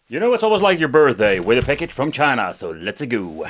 You know, it's almost like your birthday with a package from China, so let's go.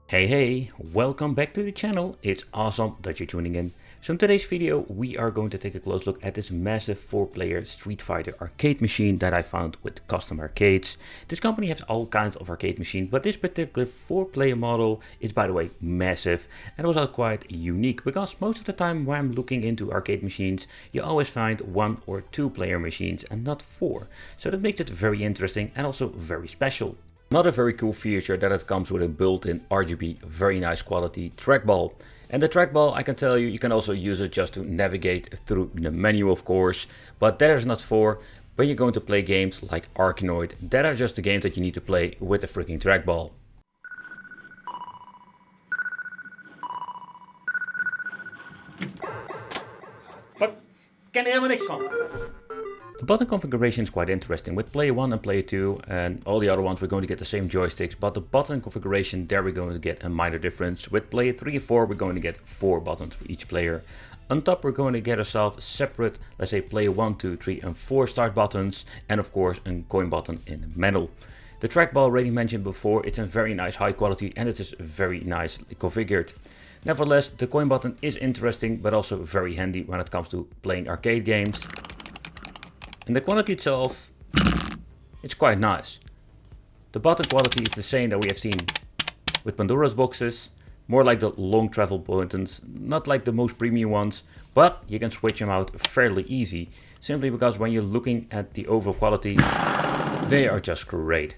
Hey, welcome back to the channel. It's awesome that you're tuning in. So in today's video, we are going to take a close look at this massive 4-player Street Fighter arcade machine that I found with Custom Arcades. This company has all kinds of arcade machines, but this particular 4-player model is, by the way, massive and also quite unique, because most of the time when I'm looking into arcade machines, you always find 1 or 2-player machines and not 4. So that makes it very interesting and also very special. Another very cool feature that it comes with a built-in RGB, very nice quality trackball. And the trackball, I can tell you, you can also use it just to navigate through the menu, of course. But that is not for when you're going to play games like Arkanoid. That are just the games that you need to play with the freaking trackball. But ken er helemaal niks van. The button configuration is quite interesting. With player 1 and player 2 and all the other ones, we're going to get the same joysticks, but the button configuration, there we're going to get a minor difference. With player 3 and 4, we're going to get 4 buttons for each player. On top, we're going to get ourselves separate, let's say player 1, 2, 3 and 4 start buttons, and of course a coin button in the middle. The trackball already mentioned before, it's in very nice high quality and it is very nicely configured. Nevertheless, the coin button is interesting, but also very handy when it comes to playing arcade games. And the quality itself, it's quite nice. The button quality is the same that we have seen with Pandora's boxes, more like the long travel buttons, not like the most premium ones, but you can switch them out fairly easy, simply because when you're looking at the overall quality, they are just great.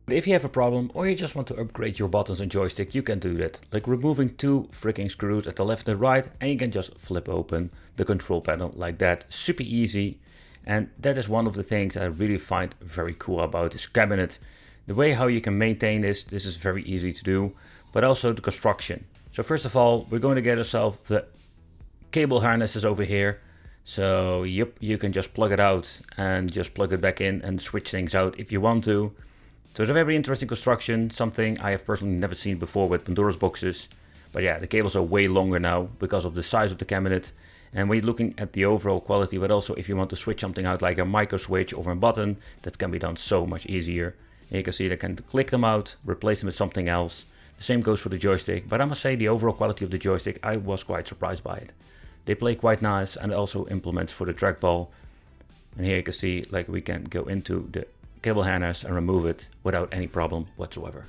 But if you have a problem or you just want to upgrade your buttons and joystick, you can do that, like removing 2 freaking screws at the left and right, and you can just flip open the control panel like that, super easy. And that is one of the things I really find very cool about this cabinet. The way how you can maintain this is very easy to do, but also the construction. So first of all, we're going to get ourselves the cable harnesses over here. So yep, you can just plug it out and just plug it back in and switch things out if you want to. So it's a very interesting construction, something I have personally never seen before with Pandora's boxes. But yeah, the cables are way longer now because of the size of the cabinet. And when you're looking at the overall quality, but also if you want to switch something out like a micro switch or a button, that can be done so much easier. And you can see that I can click them out, replace them with something else. The same goes for the joystick, but I must say the overall quality of the joystick, I was quite surprised by it. They play quite nice and also implements for the trackball. And here you can see like we can go into the cable harness and remove it without any problem whatsoever.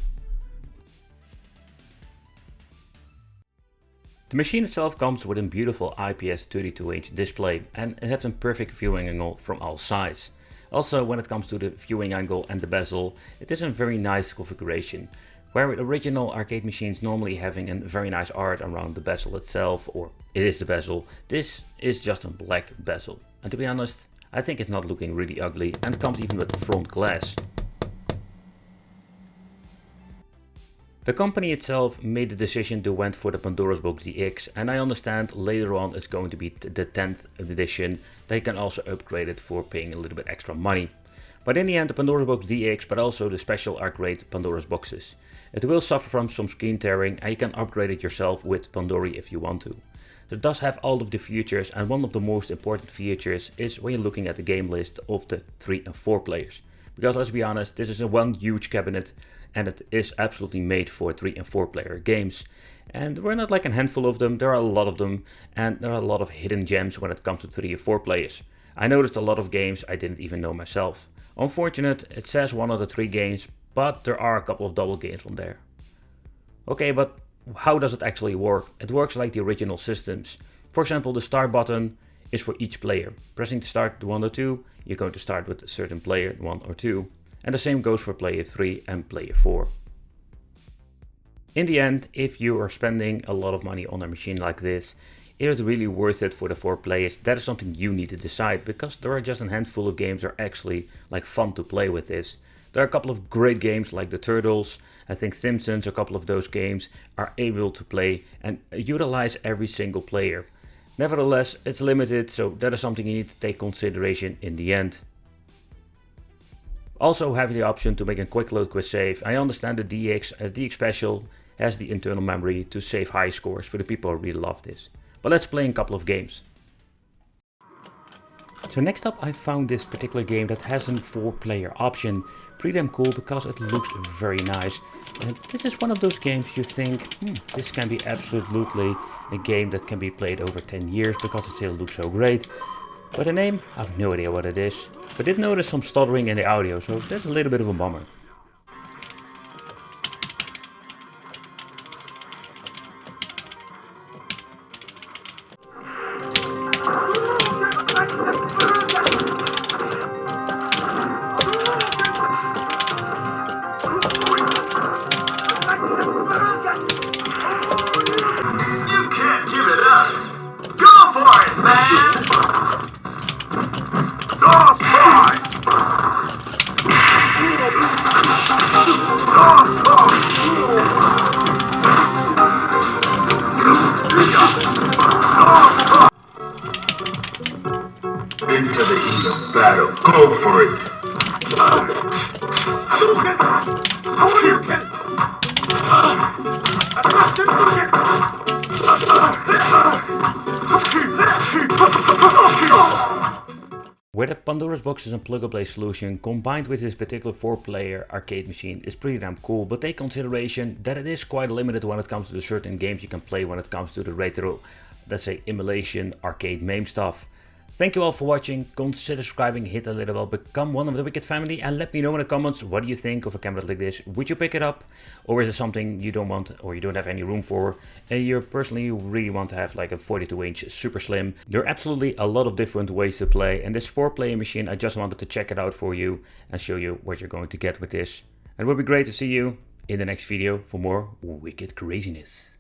The machine itself comes with a beautiful IPS 32-inch display and it has a perfect viewing angle from all sides. Also, when it comes to the viewing angle and the bezel, it is a very nice configuration. Where with original arcade machines normally having a very nice art around the bezel itself, or it is the bezel, this is just a black bezel. And to be honest, I think it's not looking really ugly and it comes even with front glass. The company itself made the decision to went for the Pandora's Box DX, and I understand later on it's going to be the 10th edition. They can also upgrade it for paying a little bit extra money. But in the end, the Pandora's Box DX, but also the special arcade Pandora's boxes. It will suffer from some screen tearing and you can upgrade it yourself with Pandora if you want to. It does have all of the features, and one of the most important features is when you're looking at the game list of the 3 and 4 players. Because let's be honest, this is a one huge cabinet and it is absolutely made for 3 and 4 player games. And we're not like a handful of them, there are a lot of them, and there are a lot of hidden gems when it comes to 3 and 4 players. I noticed a lot of games I didn't even know myself. Unfortunate, it says 1 of the 3 games, but there are a couple of double games on there. Okay, but how does it actually work? It works like the original systems. For example, the start button is for each player. Pressing to start 1 or 2, you're going to start with a certain player, 1 or 2. And the same goes for player 3 and player 4. In the end, if you are spending a lot of money on a machine like this, is it really worth it for the 4 players? That is something you need to decide, because there are just a handful of games that are actually like fun to play with this. There are a couple of great games like the Turtles, I think Simpsons, a couple of those games are able to play and utilize every single player. Nevertheless, it's limited, so that is something you need to take consideration in the end. Also have the option to make a quick load quick save. I understand the DX Special has the internal memory to save high scores for the people who really love this. But let's play a couple of games. So next up I found this particular game that has a 4-player option. Pretty damn cool because it looks very nice. And this is one of those games you think, this can be absolutely a game that can be played over 10 years because it still looks so great. But the name, I have no idea what it is. But I did notice some stuttering in the audio, so that's a little bit of a bummer. Into the heat of battle, go for it! Where the Pandora's box is a plug-and-play solution combined with this particular 4-player arcade machine is pretty damn cool, but take consideration that it is quite limited when it comes to the certain games you can play when it comes to the retro, let's say emulation, arcade MAME stuff. Thank you all for watching, consider subscribing, hit the little bell, become one of the Wicked family, and let me know in the comments what do you think of a camera like this. Would you pick it up, or is it something you don't want or you don't have any room for and you personally really want to have like a 42-inch super slim? There are absolutely a lot of different ways to play, and this 4-player machine, I just wanted to check it out for you and show you what you're going to get with this. And it would be great to see you in the next video for more wicked craziness.